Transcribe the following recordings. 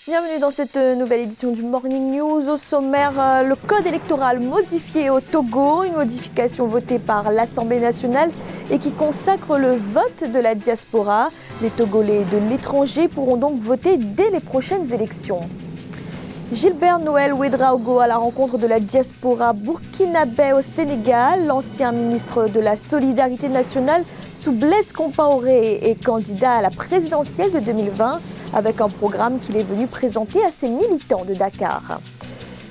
Bienvenue dans cette nouvelle édition du Morning News. Au sommaire, le code électoral modifié au Togo, une modification votée par l'Assemblée nationale et qui consacre le vote de la diaspora. Les Togolais de l'étranger pourront donc voter dès les prochaines élections. Gilbert Noël Ouédraogo à la rencontre de la diaspora burkinabé au Sénégal. L'ancien ministre de la Solidarité nationale sous Blaise Compaoré est candidat à la présidentielle de 2020 avec un programme qu'il est venu présenter à ses militants de Dakar.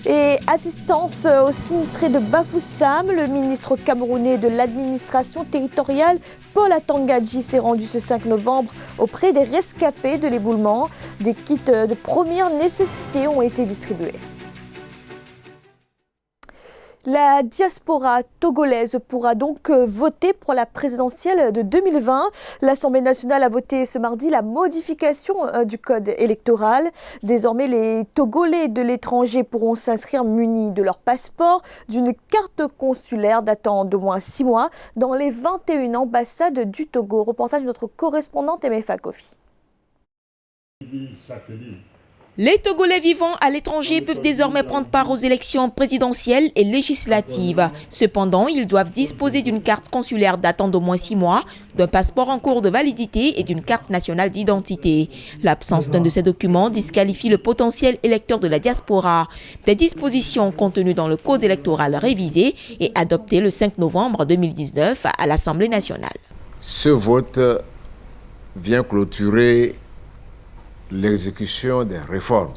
Et assistance aux sinistrés de Bafoussam, le ministre camerounais de l'administration territoriale, Paul Atangadji, s'est rendu ce 5 novembre auprès des rescapés de l'éboulement. Des kits de première nécessité ont été distribués. La diaspora togolaise pourra donc voter pour la présidentielle de 2020. L'Assemblée nationale a voté ce mardi la modification du code électoral. Désormais, les Togolais de l'étranger pourront s'inscrire munis de leur passeport, d'une carte consulaire datant d'au moins 6 mois dans les 21 ambassades du Togo. Reportage de notre correspondante Emefa Kofi. Les Togolais vivant à l'étranger peuvent désormais prendre part aux élections présidentielles et législatives. Cependant, ils doivent disposer d'une carte consulaire datant d'au moins 6 mois, d'un passeport en cours de validité et d'une carte nationale d'identité. L'absence d'un de ces documents disqualifie le potentiel électeur de la diaspora. Des dispositions contenues dans le code électoral révisé et adopté le 5 novembre 2019 à l'Assemblée nationale. Ce vote vient clôturer l'exécution des réformes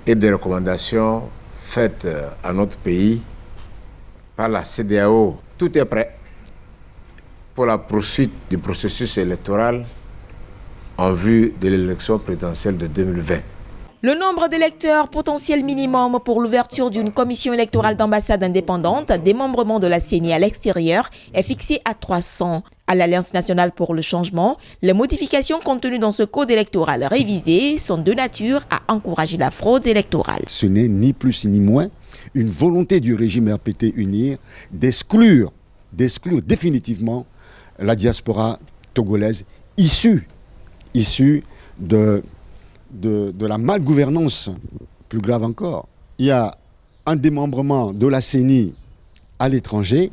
et des recommandations faites à notre pays par la CEDEAO. Tout est prêt pour la poursuite du processus électoral en vue de l'élection présidentielle de 2020. Le nombre d'électeurs potentiel minimum pour l'ouverture d'une commission électorale d'ambassade indépendante, démembrement de la CENI à l'extérieur, est fixé à 300. À l'Alliance nationale pour le changement, les modifications contenues dans ce code électoral révisé sont de nature à encourager la fraude électorale. Ce n'est ni plus ni moins une volonté du régime RPT UNIR d'exclure définitivement la diaspora togolaise issue de la malgouvernance. Plus grave encore, il y a un démembrement de la CENI à l'étranger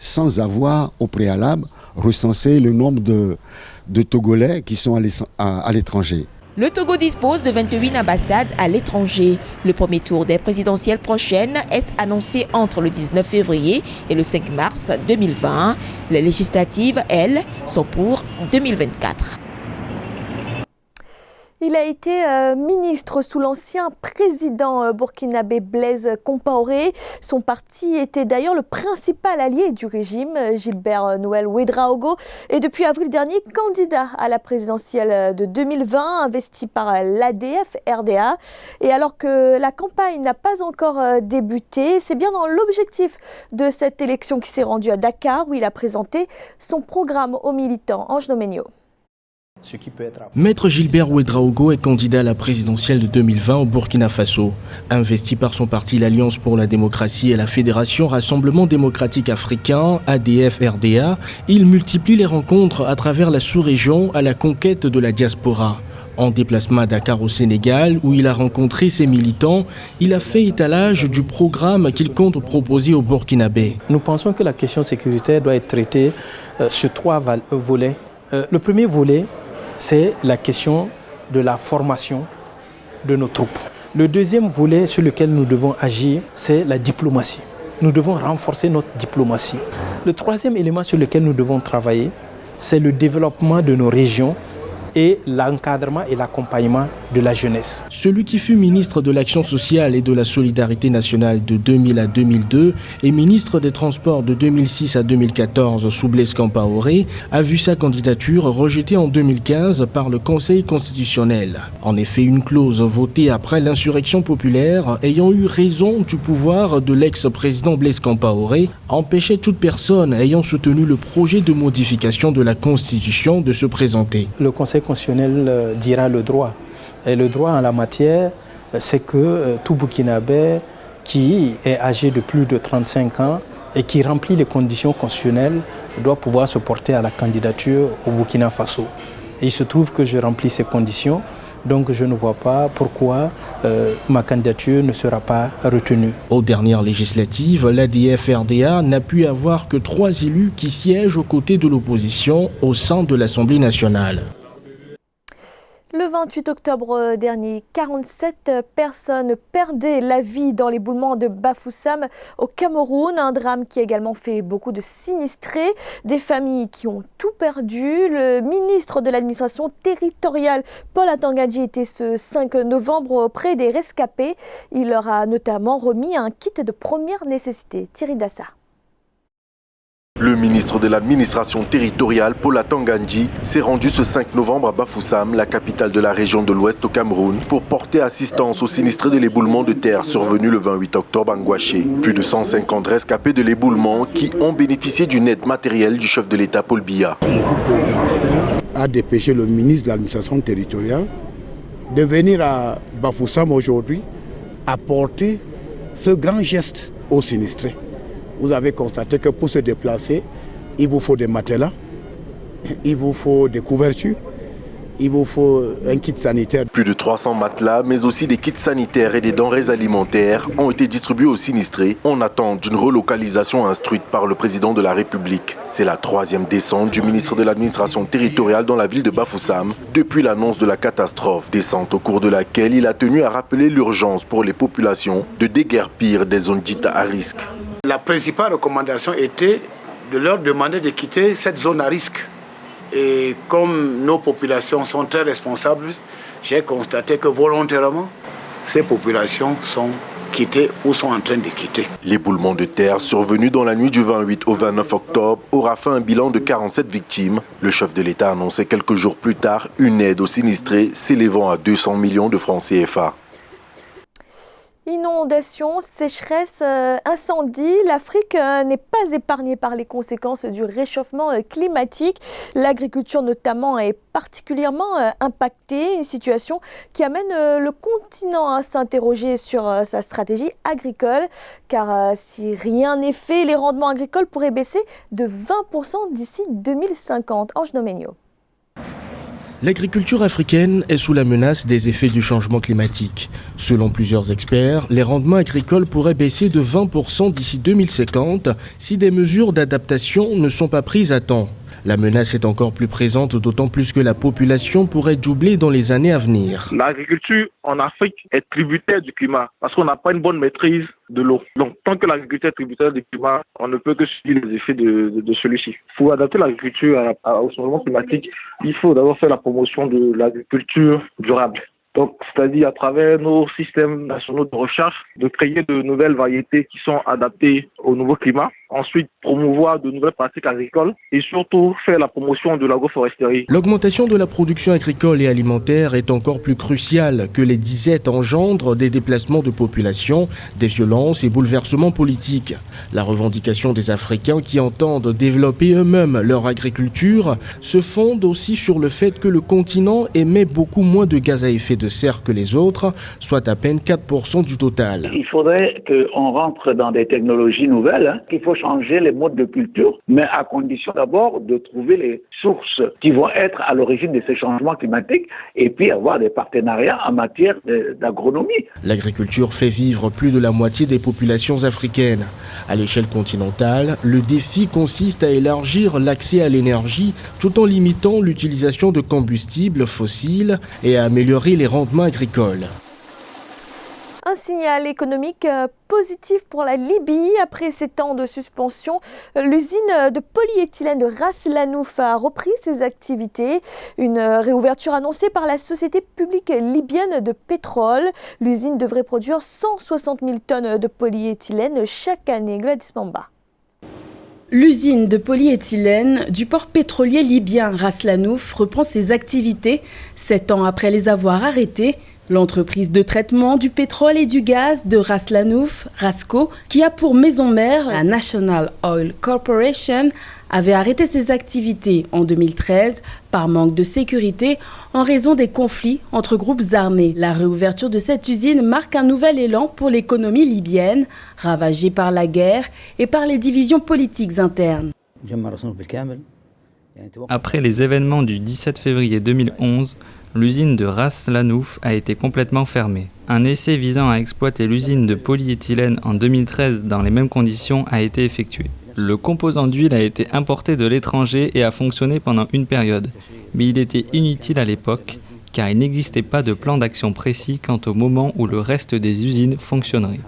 sans avoir au préalable recensé le nombre de Togolais qui sont à l'étranger. Le Togo dispose de 28 ambassades à l'étranger. Le premier tour des présidentielles prochaines est annoncé entre le 19 février et le 5 mars 2020. Les législatives, elles, sont pour 2024. Il a été ministre sous l'ancien président burkinabé Blaise Compaoré. Son parti était d'ailleurs le principal allié du régime. Gilbert Noël Ouédraogo est depuis avril dernier candidat à la présidentielle de 2020, investi par l'ADF-RDA. Et alors que la campagne n'a pas encore débuté, c'est bien dans l'objectif de cette élection qui s'est rendu à Dakar où il a présenté son programme aux militants. Ange Nomenio. Maître Gilbert Ouédraogo est candidat à la présidentielle de 2020 au Burkina Faso. Investi par son parti l'Alliance pour la démocratie et la Fédération Rassemblement démocratique africain, ADF-RDA, il multiplie les rencontres à travers la sous-région à la conquête de la diaspora. En déplacement à Dakar au Sénégal, où il a rencontré ses militants, il a fait étalage du programme qu'il compte proposer aux Burkinabés. Nous pensons que la question sécuritaire doit être traitée sur 3 volets. Le premier volet, c'est la question de la formation de nos troupes. Le deuxième volet sur lequel nous devons agir, c'est la diplomatie. Nous devons renforcer notre diplomatie. Le troisième élément sur lequel nous devons travailler, c'est le développement de nos régions et l'encadrement et l'accompagnement de la jeunesse. Celui qui fut ministre de l'Action sociale et de la Solidarité nationale de 2000 à 2002 et ministre des Transports de 2006 à 2014 sous Blaise Compaoré a vu sa candidature rejetée en 2015 par le Conseil constitutionnel. En effet, une clause votée après l'insurrection populaire ayant eu raison du pouvoir de l'ex-président Blaise Compaoré empêchait toute personne ayant soutenu le projet de modification de la Constitution de se présenter. Le Conseil constitutionnel dira le droit. Et le droit en la matière, c'est que tout Burkinabé qui est âgé de plus de 35 ans et qui remplit les conditions constitutionnelles doit pouvoir se porter à la candidature au Burkina Faso. Et il se trouve que je remplis ces conditions Donc je ne vois pas pourquoi ma candidature ne sera pas retenue. Aux dernières législatives, l'ADF-RDA n'a pu avoir que 3 élus qui siègent aux côtés de l'opposition au sein de l'Assemblée nationale. Le 28 octobre dernier, 47 personnes perdaient la vie dans l'éboulement de Bafoussam au Cameroun. Un drame qui a également fait beaucoup de sinistrés, des familles qui ont tout perdu. Le ministre de l'administration territoriale, Paul Atanga-Nji, était ce 5 novembre auprès des rescapés. Il leur a notamment remis un kit de première nécessité. Thierry Dassa. Le ministre de l'administration territoriale, Paul Atanga-Nji, s'est rendu ce 5 novembre à Bafoussam, la capitale de la région de l'Ouest au Cameroun, pour porter assistance aux sinistrés de l'éboulement de terre survenu le 28 octobre à Ngouaché. Plus de 150 rescapés de l'éboulement qui ont bénéficié d'une aide matérielle du chef de l'État, Paul Biya. A dépêché le ministre de l'administration territoriale de venir à Bafoussam aujourd'hui apporter ce grand geste aux sinistrés. Vous avez constaté que pour se déplacer, il vous faut des matelas, il vous faut des couvertures, il vous faut un kit sanitaire. Plus de 300 matelas, mais aussi des kits sanitaires et des denrées alimentaires ont été distribués aux sinistrés en attente d'une relocalisation instruite par le président de la République. C'est la 3e descente du ministre de l'administration territoriale dans la ville de Bafoussam depuis l'annonce de la catastrophe. Descente au cours de laquelle il a tenu à rappeler l'urgence pour les populations de déguerpir des zones dites à risque. La principale recommandation était de leur demander de quitter cette zone à risque. Et comme nos populations sont très responsables, j'ai constaté que volontairement, ces populations sont quittées ou sont en train de quitter. L'éboulement de terre survenu dans la nuit du 28 au 29 octobre aura fait un bilan de 47 victimes. Le chef de l'État a annoncé quelques jours plus tard une aide aux sinistrés s'élevant à 200 millions de francs CFA. Inondations, sécheresse, incendie, l'Afrique n'est pas épargnée par les conséquences du réchauffement climatique. L'agriculture notamment est particulièrement impactée, une situation qui amène le continent à s'interroger sur sa stratégie agricole. Car si rien n'est fait, les rendements agricoles pourraient baisser de 20% d'ici 2050. Ange Nomenio. L'agriculture africaine est sous la menace des effets du changement climatique. Selon plusieurs experts, les rendements agricoles pourraient baisser de 20% d'ici 2050 si des mesures d'adaptation ne sont pas prises à temps. La menace est encore plus présente, d'autant plus que la population pourrait doubler dans les années à venir. L'agriculture en Afrique est tributaire du climat parce qu'on n'a pas une bonne maîtrise de l'eau. Donc, tant que l'agriculture est tributaire du climat, on ne peut que subir les effets de celui-ci. Pour adapter l'agriculture au changement climatique, il faut d'abord faire la promotion de l'agriculture durable. Donc, c'est-à-dire à travers nos systèmes nationaux de recherche, de créer de nouvelles variétés qui sont adaptées au nouveau climat. Ensuite, promouvoir de nouvelles pratiques agricoles et surtout faire la promotion de l'agroforesterie. L'augmentation de la production agricole et alimentaire est encore plus cruciale que les disettes engendrent des déplacements de population, des violences et bouleversements politiques. La revendication des Africains qui entendent développer eux-mêmes leur agriculture se fonde aussi sur le fait que le continent émet beaucoup moins de gaz à effet de serre que les autres, soit à peine 4% du total. Il faudrait qu'on rentre dans des technologies nouvelles, qu'il faut changer les modes de culture, mais à condition d'abord de trouver les sources qui vont être à l'origine de ces changements climatiques et puis avoir des partenariats en matière d'agronomie. L'agriculture fait vivre plus de la moitié des populations africaines. À l'échelle continentale, le défi consiste à élargir l'accès à l'énergie tout en limitant l'utilisation de combustibles fossiles et à améliorer les rendements agricoles. Un signal économique positif pour la Libye. Après 7 ans de suspension, l'usine de polyéthylène de Ras Lanouf a repris ses activités. Une réouverture annoncée par la société publique libyenne de pétrole. L'usine devrait produire 160 000 tonnes de polyéthylène chaque année. Gladys Mamba. L'usine de polyéthylène du port pétrolier libyen Ras Lanouf reprend ses activités 7 ans après les avoir arrêtées. L'entreprise de traitement du pétrole et du gaz de Ras Lanouf, Rasco, qui a pour maison mère la National Oil Corporation, avait arrêté ses activités en 2013 par manque de sécurité en raison des conflits entre groupes armés. La réouverture de cette usine marque un nouvel élan pour l'économie libyenne, ravagée par la guerre et par les divisions politiques internes. Après les événements du 17 février 2011, l'usine de Ras Lanouf a été complètement fermée. Un essai visant à exploiter l'usine de polyéthylène en 2013 dans les mêmes conditions a été effectué. Le composant d'huile a été importé de l'étranger et a fonctionné pendant une période, mais il était inutile à l'époque car il n'existait pas de plan d'action précis quant au moment où le reste des usines fonctionnerait.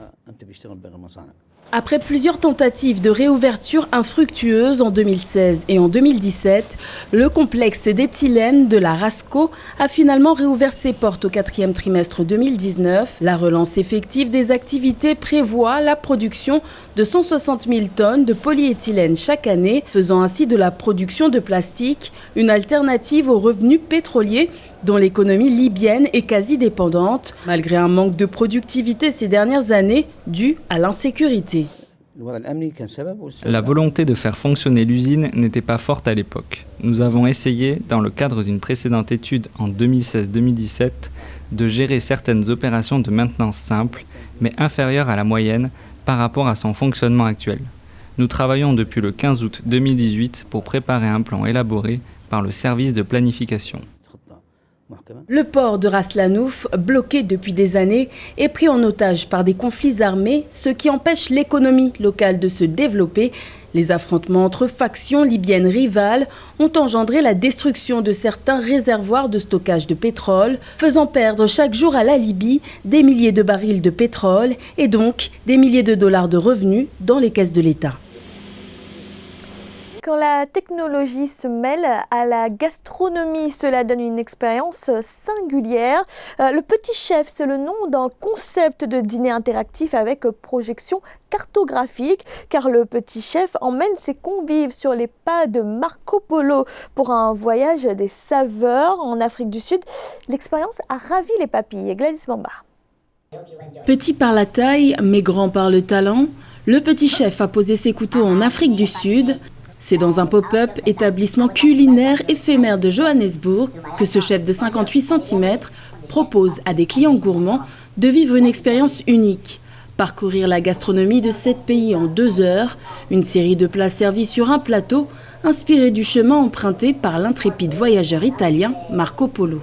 Après plusieurs tentatives de réouverture infructueuses en 2016 et en 2017, le complexe d'éthylène de la Rasco a finalement réouvert ses portes au 4e trimestre 2019. La relance effective des activités prévoit la production de 160 000 tonnes de polyéthylène chaque année, faisant ainsi de la production de plastique une alternative aux revenus pétroliers dont l'économie libyenne est quasi dépendante, malgré un manque de productivité ces dernières années dû à l'insécurité. La volonté de faire fonctionner l'usine n'était pas forte à l'époque. Nous avons essayé, dans le cadre d'une précédente étude en 2016-2017, de gérer certaines opérations de maintenance simples, mais inférieures à la moyenne par rapport à son fonctionnement actuel. Nous travaillons depuis le 15 août 2018 pour préparer un plan élaboré par le service de planification. Le port de Ras Lanouf, bloqué depuis des années, est pris en otage par des conflits armés, ce qui empêche l'économie locale de se développer. Les affrontements entre factions libyennes rivales ont engendré la destruction de certains réservoirs de stockage de pétrole, faisant perdre chaque jour à la Libye des milliers de barils de pétrole et donc des milliers de dollars de revenus dans les caisses de l'État. Quand la technologie se mêle à la gastronomie, cela donne une expérience singulière. Le Petit Chef, c'est le nom d'un concept de dîner interactif avec projection cartographique, car le Petit Chef emmène ses convives sur les pas de Marco Polo pour un voyage des saveurs en Afrique du Sud. L'expérience a ravi les papilles. Gladys Mamba. Petit par la taille, mais grand par le talent, le Petit Chef a posé ses couteaux en Afrique du Sud. C'est dans un pop-up établissement culinaire éphémère de Johannesburg que ce chef de 58 cm propose à des clients gourmands de vivre une expérience unique. Parcourir la gastronomie de 7 pays en 2 heures, une série de plats servis sur un plateau inspiré du chemin emprunté par l'intrépide voyageur italien Marco Polo.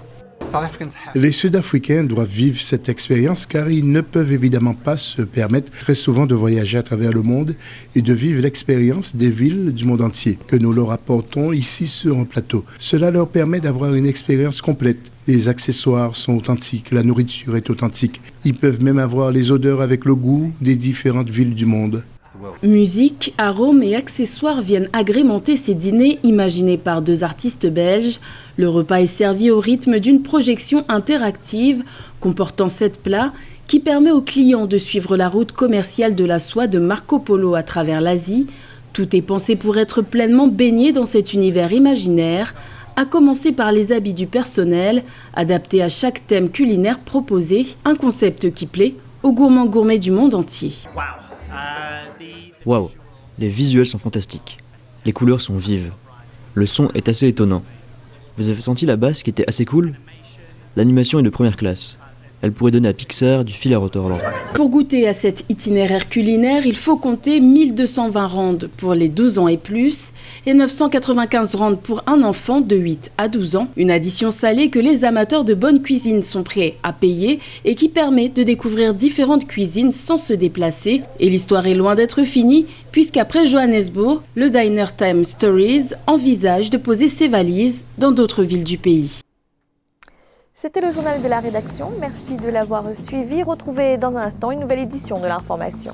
Les Sud-Africains doivent vivre cette expérience car ils ne peuvent évidemment pas se permettre très souvent de voyager à travers le monde et de vivre l'expérience des villes du monde entier que nous leur apportons ici sur un plateau. Cela leur permet d'avoir une expérience complète. Les accessoires sont authentiques, la nourriture est authentique. Ils peuvent même avoir les odeurs avec le goût des différentes villes du monde. Musique, arômes et accessoires viennent agrémenter ces dîners imaginés par 2 artistes belges. Le repas est servi au rythme d'une projection interactive comportant 7 plats qui permet aux clients de suivre la route commerciale de la soie de Marco Polo à travers l'Asie. Tout est pensé pour être pleinement baigné dans cet univers imaginaire, à commencer par les habits du personnel, adaptés à chaque thème culinaire proposé, un concept qui plaît aux gourmands gourmets du monde entier. Waouh, les visuels sont fantastiques. Les couleurs sont vives. Le son est assez étonnant. Vous avez senti la basse qui était assez cool ? L'animation est de première classe. Elle pourrait donner à Pixar du fil à retordre. Pour goûter à cet itinéraire culinaire, il faut compter 1220 rands pour les 12 ans et plus et 995 rands pour un enfant de 8 à 12 ans. Une addition salée que les amateurs de bonne cuisine sont prêts à payer et qui permet de découvrir différentes cuisines sans se déplacer. Et l'histoire est loin d'être finie puisqu'après Johannesburg, le Diner Time Stories envisage de poser ses valises dans d'autres villes du pays. C'était le journal de la rédaction. Merci de l'avoir suivi. Retrouvez dans un instant une nouvelle édition de l'information.